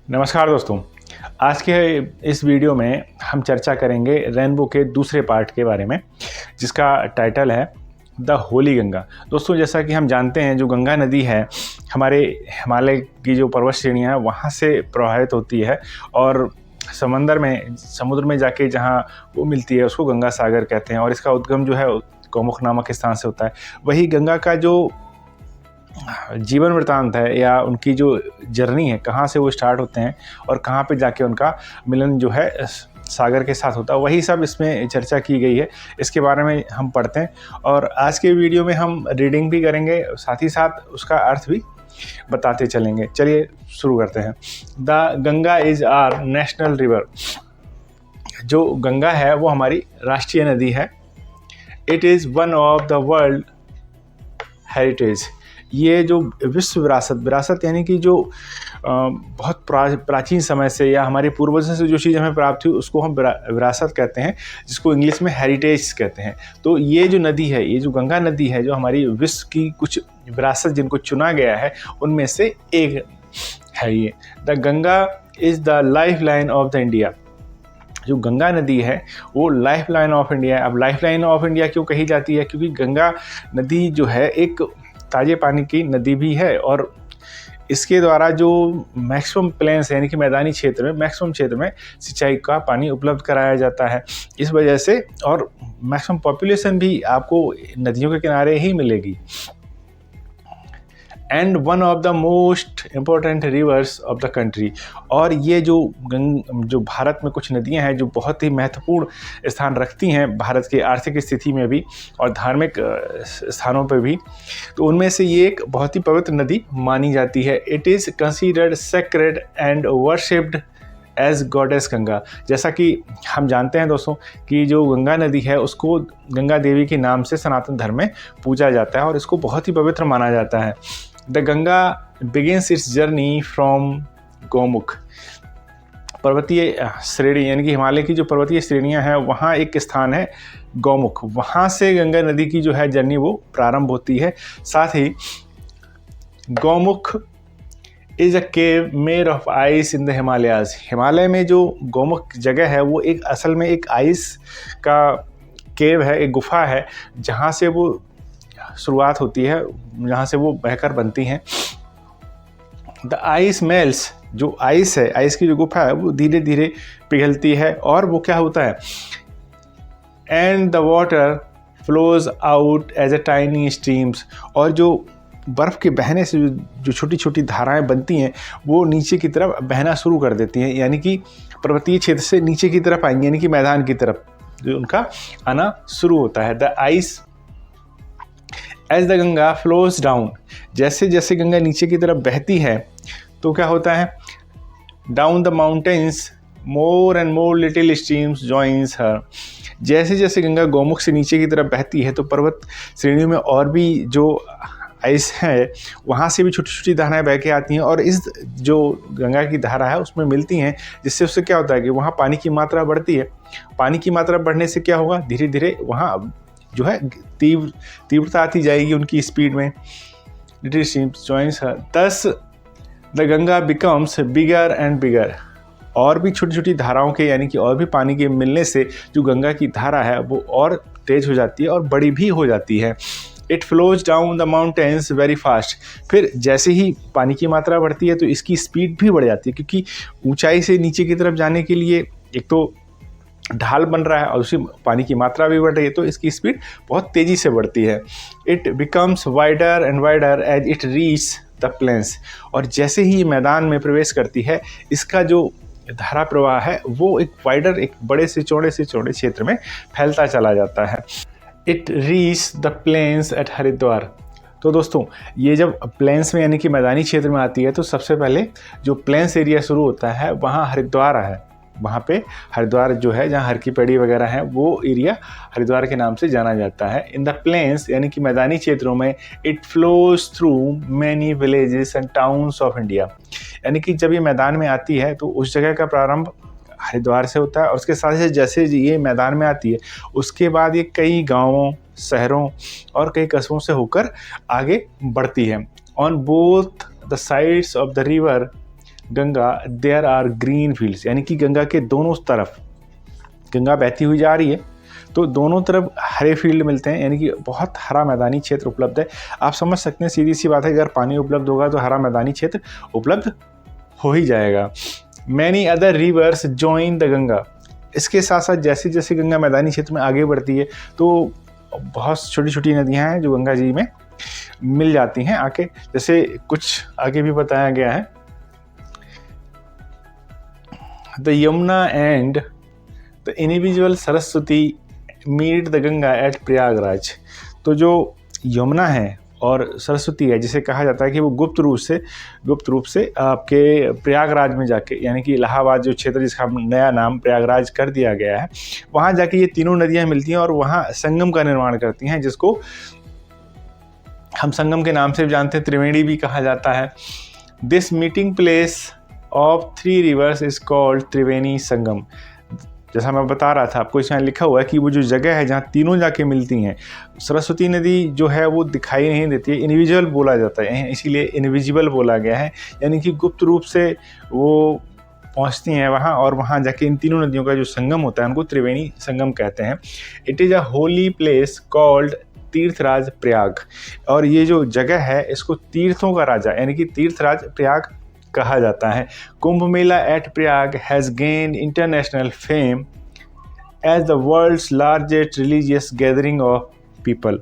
नमस्कार दोस्तों। आज के इस वीडियो में हम चर्चा करेंगे रेनबो के दूसरे पार्ट के बारे में, जिसका टाइटल है द होली गंगा। दोस्तों, जैसा कि हम जानते हैं, जो गंगा नदी है हमारे हिमालय की जो पर्वत श्रेणियाँ हैं वहाँ से प्रवाहित होती है और समुद्र में जाके जहाँ वो मिलती है उसको गंगा सागर कहते हैं। और इसका उद्गम जो है गौमुख नामक स्थान से होता है। वही गंगा का जो जीवन वृत्तांत है या उनकी जो जर्नी है, कहाँ से वो स्टार्ट होते हैं और कहाँ पे जाके उनका मिलन जो है सागर के साथ होता है, वही सब इसमें चर्चा की गई है। इसके बारे में हम पढ़ते हैं और आज के वीडियो में हम रीडिंग भी करेंगे, साथ ही साथ उसका अर्थ भी बताते चलेंगे। चलिए शुरू करते हैं। The Ganga is our national river. जो गंगा है वो हमारी राष्ट्रीय नदी है। It is one of the world heritage. ये जो विश्व विरासत यानी कि जो बहुत प्राचीन समय से या हमारे पूर्वजों से जो चीज़ हमें प्राप्त हुई उसको हम विरासत कहते हैं, जिसको इंग्लिश में हेरिटेज कहते हैं। तो ये जो नदी है, ये जो गंगा नदी है, जो हमारी विश्व की कुछ विरासत जिनको चुना गया है उनमें से एक है ये। The Ganga is the life line of the India. जो गंगा नदी है वो लाइफ लाइन ऑफ इंडिया है। अब लाइफ लाइन ऑफ इंडिया क्यों कही जाती है? क्योंकि गंगा नदी जो है एक ताज़े पानी की नदी भी है और इसके द्वारा जो मैक्सिमम प्लेन्स यानी कि मैदानी क्षेत्र में मैक्सिमम क्षेत्र में सिंचाई का पानी उपलब्ध कराया जाता है। इस वजह से और मैक्सिमम पॉपुलेशन भी आपको नदियों के किनारे ही मिलेगी। And one of the most important reverse of the country. और ये जो भारत में कुछ नदियां हैं जो बहुत ही महत्वपूर्ण स्थान रखती हैं भारत की आर्थिक स्थिति में भी और धार्मिक स्थानों पर भी, तो उनमें से ये एक बहुत ही पवित्र नदी मानी जाती है। It is considered sacred and worshipped as goddess Ganga. जैसा कि हम जानते हैं दोस्तों कि जो गंगा नदी है उसको गंगा देवी के नाम से सनातन धर्म में पूजा जाता है और इसको बहुत ही पवित्र माना जाता है। The Ganga begins it's journey from Gaumukh. पर्वतीय श्रेणी यानी कि हिमालय की जो पर्वतीय श्रेणियां हैं वहाँ एक स्थान है गौमुख, वहाँ से गंगा नदी की जो है जर्नी वो प्रारंभ होती है। साथ ही Gaumukh is a cave made of ice in the Himalayas. Himalaya में जो गौमुख जगह है वो एक असल में एक आइस का केव है, एक गुफा है, जहाँ से वो शुरुआत होती है, जहाँ से वो बहकर बनती हैं। The ice melts. जो आइस है, आइस की जो गुफा है वो धीरे धीरे पिघलती है और वो क्या होता है, and the water flows out as a tiny streams. और जो बर्फ़ के बहने से जो छोटी छोटी धाराएं बनती हैं वो नीचे की तरफ बहना शुरू कर देती हैं, यानी कि पर्वतीय क्षेत्र से नीचे की तरफ आएंगी, यानी कि मैदान की तरफ जो उनका आना शुरू होता है। The ice as the Ganga flows down. जैसे जैसे गंगा नीचे की तरफ बहती है तो क्या होता है, down the mountains more and more little streams joins her. जैसे जैसे गंगा गौमुख से नीचे की तरफ बहती है तो पर्वत श्रेणियों में और भी जो आइस है वहाँ से भी छोटी छोटी धाराएं बह के आती हैं और इस जो गंगा की धारा है उसमें मिलती हैं, जिससे उससे क्या होता है कि वहाँ पानी की मात्रा बढ़ती है। पानी की मात्रा बढ़ने से क्या होगा, धीरे धीरे वहाँ जो है तीव्रता आती जाएगी उनकी स्पीड में। लिटिल स्ट्रीम्स जॉइंस हर दस the Ganga becomes bigger and bigger. और भी छोटी छोटी धाराओं के यानी कि और भी पानी के मिलने से जो गंगा की धारा है वो और तेज हो जाती है और बड़ी भी हो जाती है। It flows down the mountains very fast. फिर जैसे ही पानी की मात्रा बढ़ती है तो इसकी स्पीड भी बढ़ जाती है, क्योंकि ऊंचाई से नीचे की तरफ जाने के लिए एक तो ढाल बन रहा है और उसी पानी की मात्रा भी बढ़ रही है, तो इसकी स्पीड बहुत तेज़ी से बढ़ती है। It becomes wider and wider as it reach the plains. और जैसे ही ये मैदान में प्रवेश करती है इसका जो धारा प्रवाह है वो एक वाइडर, एक बड़े से चौड़े क्षेत्र में फैलता चला जाता है। It reach the plains at Haridwar. तो दोस्तों, ये जब प्लेन्स में यानी कि मैदानी क्षेत्र में आती है तो सबसे पहले जो प्लेन्स एरिया शुरू होता है वहाँ हरिद्वार है। वहाँ पे हरिद्वार जो है, जहाँ हर की पेड़ी वगैरह है, वो एरिया हरिद्वार के नाम से जाना जाता है। इन द प्लेन्स यानी कि मैदानी क्षेत्रों में it flows through many villages and towns of India. यानी कि जब ये मैदान में आती है तो उस जगह का प्रारंभ हरिद्वार से होता है और उसके साथ ही जैसे ये मैदान में आती है उसके बाद ये कई गाँवों, शहरों और कई कस्बों से होकर आगे बढ़ती है। On both the sides of the river Ganga there are green fields, यानी कि गंगा के दोनों तरफ गंगा बहती हुई जा रही है तो दोनों तरफ हरे फील्ड मिलते हैं, यानी कि बहुत हरा मैदानी क्षेत्र उपलब्ध है। आप समझ सकते हैं, सीधी सी बात है, अगर पानी उपलब्ध होगा तो हरा मैदानी क्षेत्र उपलब्ध हो ही जाएगा। Many other rivers join the Ganga, इसके साथ साथ जैसे जैसे गंगा मैदानी क्षेत्र में आगे बढ़ती है तो बहुत छोटी छोटी नदियां हैं जो गंगा जी में मिल जाती हैं आके, जैसे कुछ आगे भी बताया गया है। The Yamuna and the individual Saraswati meet the Ganga at Prayagraj, तो जो यमुना है और सरस्वती है जिसे कहा जाता है कि वो गुप्त रूप से आपके प्रयागराज में जाके, यानी कि इलाहाबाद जो क्षेत्र जिसका नया नाम प्रयागराज कर दिया गया है, वहाँ जाके ये तीनों नदियाँ मिलती हैं और वहाँ संगम का निर्माण करती हैं, जिसको हम संगम के नाम से भी जानते हैं, त्रिवेणी भी कहा जाता है। This meeting place of 3 rivers is called Triveni Sangam. जैसा मैं बता रहा था आपको, इसमें लिखा हुआ है कि वो जो जगह है जहाँ तीनों जाके मिलती हैं, सरस्वती नदी जो है वो दिखाई नहीं देती है, इनविजिबल बोला जाता है, इसीलिए इनविजिबल बोला गया है, यानी कि गुप्त रूप से वो पहुँचती हैं वहाँ और वहाँ जाके इन तीनों नदियों का जो संगम होता है उनको त्रिवेणी संगम कहते हैं। It is a holy place called Tirthraj Prayag, और ये जो जगह है इसको तीर्थों का राजा यानी कि तीर्थराज प्रयाग कहा जाता है। Kumbh Mela at Prayag has gained international fame as the world's largest religious gathering of people,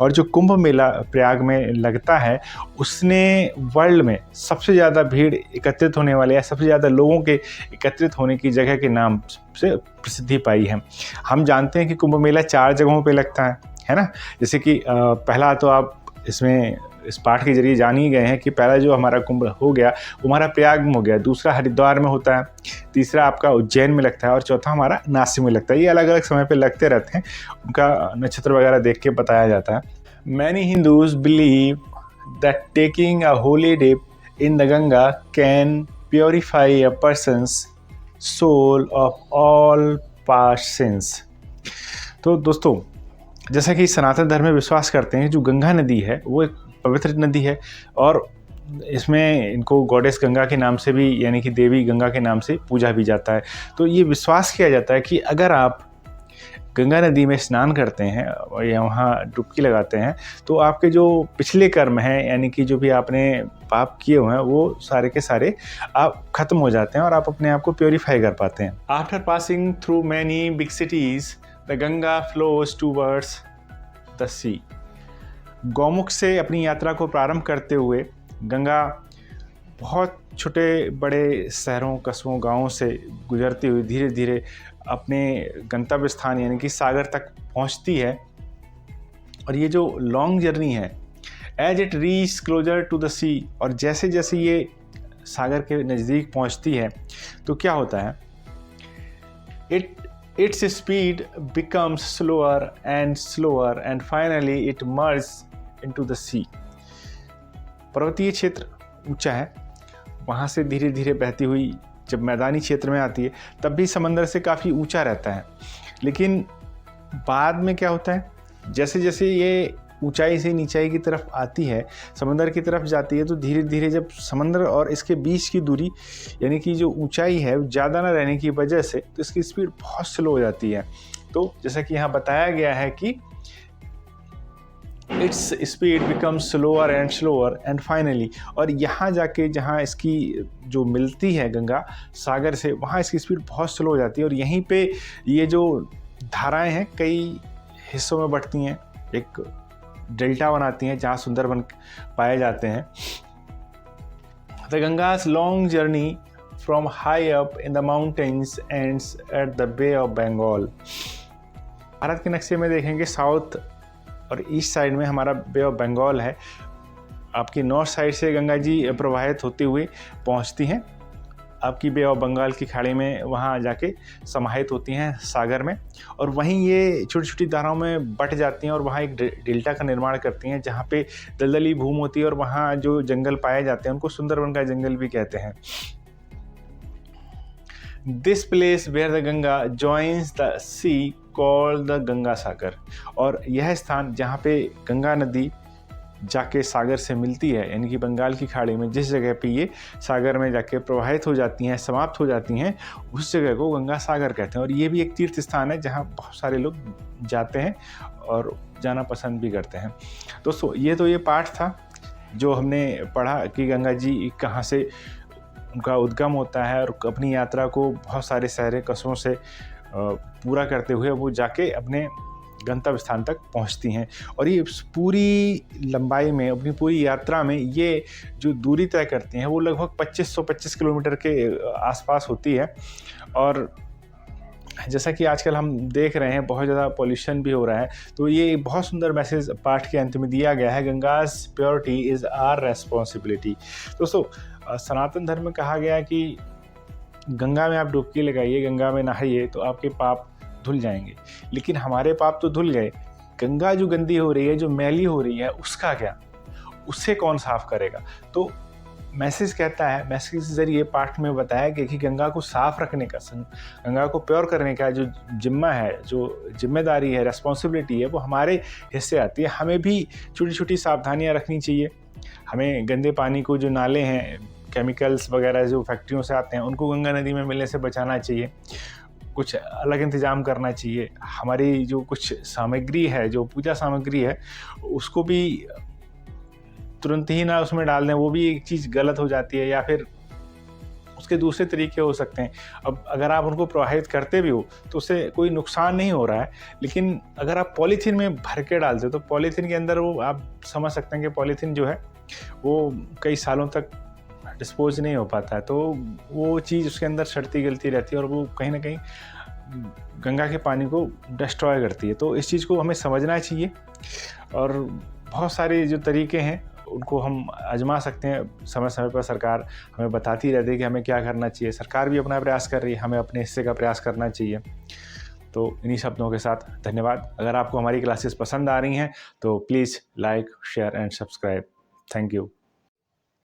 और जो कुंभ मेला प्रयाग में लगता है उसने वर्ल्ड में सबसे ज़्यादा भीड़ एकत्रित होने वाले या सबसे ज़्यादा लोगों के एकत्रित होने की जगह के नाम से प्रसिद्धि पाई है। हम जानते हैं कि कुंभ मेला 4 जगहों पे लगता है ना, जैसे कि पहला तो आप इसमें इस पाठ के जरिए जान ही गए हैं कि पहला जो हमारा कुंभ हो गया वो हमारा प्रयाग में हो गया, दूसरा हरिद्वार में होता है, तीसरा आपका उज्जैन में लगता है और चौथा हमारा नासिक में लगता है। ये अलग अलग समय पे लगते रहते हैं, उनका नक्षत्र वगैरह देख के बताया जाता है। Many Hindus believe that taking a holy dip in the Ganga can purify a person's soul of all past sins. तो दोस्तों, जैसा कि सनातन धर्म में विश्वास करते हैं, जो गंगा नदी है वो एक पवित्र नदी है और इसमें इनको गॉडेस गंगा के नाम से भी, यानी कि देवी गंगा के नाम से पूजा भी जाता है। तो ये विश्वास किया जाता है कि अगर आप गंगा नदी में स्नान करते हैं और या वहाँ डुबकी लगाते हैं तो आपके जो पिछले कर्म हैं, यानी कि जो भी आपने पाप किए हुए हैं, वो सारे के सारे आप ख़त्म हो जाते हैं और आप अपने आप को प्योरीफाई कर पाते हैं। After passing through many big cities the Ganga flows towards the sea. Gaumukh से अपनी यात्रा को प्रारंभ करते हुए गंगा बहुत छोटे बड़े शहरों, कस्बों, गांवों से गुजरती हुई धीरे धीरे अपने गंतव्य स्थान यानी कि सागर तक पहुंचती है। और ये जो लॉन्ग जर्नी है, as it reach closer to the sea, और जैसे जैसे ये सागर के नज़दीक पहुंचती है तो क्या होता है, its speed becomes slower and finally it merges into the sea। पर्वतीय क्षेत्र ऊंचा है, वहाँ से धीरे धीरे बहती हुई जब मैदानी क्षेत्र में आती है तब भी समंदर से काफ़ी ऊंचा रहता है, लेकिन बाद में क्या होता है, जैसे जैसे ये ऊंचाई से नीचाई की तरफ आती है, समंदर की तरफ जाती है, तो धीरे धीरे जब समंदर और इसके बीच की दूरी यानी कि जो ऊंचाई है ज़्यादा ना रहने की वजह से तो इसकी स्पीड बहुत स्लो हो जाती है। तो जैसा कि यहाँ बताया गया है कि its speed becomes slower and finally, और यहाँ जाके जहाँ इसकी जो मिलती है गंगा सागर से, वहाँ इसकी स्पीड बहुत स्लो हो जाती है और यहीं पे ये जो धाराएं हैं कई हिस्सों में बढ़ती हैं, एक डेल्टा बनाती हैं जहाँ सुंदरबन पाए जाते हैं। The Ganga's long journey from high up in the mountains ends at the bay of Bengal. Bharat के नक्शे में देखेंगे साउथ और ईस्ट साइड में हमारा बे ऑफ बंगाल है, आपकी नॉर्थ साइड से गंगा जी प्रवाहित होते हुए पहुंचती हैं आपकी बे ऑफ बंगाल की खाड़ी में, वहाँ जाके समाहित होती हैं सागर में, और वहीं ये छोटी छोटी धाराओं में बट जाती हैं और वहाँ एक डेल्टा का निर्माण करती हैं जहाँ पे दलदली भूमि होती है और वहाँ जो जंगल पाए जाते हैं उनको सुंदरबन का जंगल भी कहते हैं। This place where the Ganga joins the sea called the Ganga Sagar, और यह स्थान जहाँ पे गंगा नदी जाके सागर से मिलती है, यानी कि बंगाल की खाड़ी में जिस जगह पे ये सागर में जाके प्रवाहित हो जाती हैं, समाप्त हो जाती हैं, उस जगह को गंगा सागर कहते हैं। और ये भी एक तीर्थ स्थान है जहाँ बहुत सारे लोग जाते हैं और जाना पसंद भी करते हैं। दोस्तों ये पाठ था जो हमने पढ़ा कि गंगा जी कहाँ से उनका उद्गम होता है और अपनी यात्रा को बहुत सारे शहर कस्बों से पूरा करते हुए वो जाके अपने गंतव्य स्थान तक पहुंचती हैं। और ये पूरी लंबाई में, अपनी पूरी यात्रा में ये जो दूरी तय करती हैं वो लगभग 2525 किलोमीटर के आसपास होती है। और जैसा कि आजकल हम देख रहे हैं बहुत ज़्यादा पॉल्यूशन भी हो रहा है, तो ये बहुत सुंदर मैसेज पाठ के अंत में दिया गया है, गंगाज प्योरिटी इज़ आवर रेस्पॉन्सिबिलिटी। दोस्तों सनातन धर्म में कहा गया है कि गंगा में आप डुबकी लगाइए, गंगा में नहाइए तो आपके पाप धुल जाएंगे। लेकिन हमारे पाप तो धुल गए, गंगा जो गंदी हो रही है, जो मैली हो रही है, उसका क्या, उससे कौन साफ करेगा? तो मैसेज कहता है, मैसेज के जरिए पाठ में बताया गया कि गंगा को साफ रखने का, गंगा को प्योर करने का जो जिम्मा है, जो जिम्मेदारी है, रेस्पॉन्सिबिलिटी है, वो हमारे हिस्से आती है। हमें भी छोटी छोटी सावधानियाँ रखनी चाहिए। हमें गंदे पानी को, जो नाले हैं, केमिकल्स वगैरह जो फैक्ट्रियों से आते हैं, उनको गंगा नदी में मिलने से बचाना चाहिए। कुछ अलग इंतज़ाम करना चाहिए। हमारी जो कुछ सामग्री है, जो पूजा सामग्री है, उसको भी तुरंत ही ना उसमें डाल दें, वो भी एक चीज़ गलत हो जाती है, या फिर उसके दूसरे तरीके हो सकते हैं। अब अगर आप उनको प्रवाहित करते भी हो तो उससे कोई नुकसान नहीं हो रहा है, लेकिन अगर आप पॉलीथीन में भर के डालते हो तो पॉलीथीन के अंदर वो, आप समझ सकते हैं कि पॉलीथीन जो है वो कई सालों तक डिस्पोज नहीं हो पाता है, तो वो चीज़ उसके अंदर सड़ती गलती रहती है और वो कहीं ना कहीं गंगा के पानी को डिस्ट्रॉय करती है। तो इस चीज़ को हमें समझना चाहिए। और बहुत सारे जो तरीके हैं उनको हम आजमा सकते हैं। समय समय पर सरकार हमें बताती रहती है कि हमें क्या करना चाहिए। सरकार भी अपना प्रयास कर रही है, हमें अपने हिस्से का प्रयास करना चाहिए। तो इन्हीं शब्दों के साथ धन्यवाद। अगर आपको हमारी क्लासेस पसंद आ रही हैं तो please like, share and subscribe. Thank you.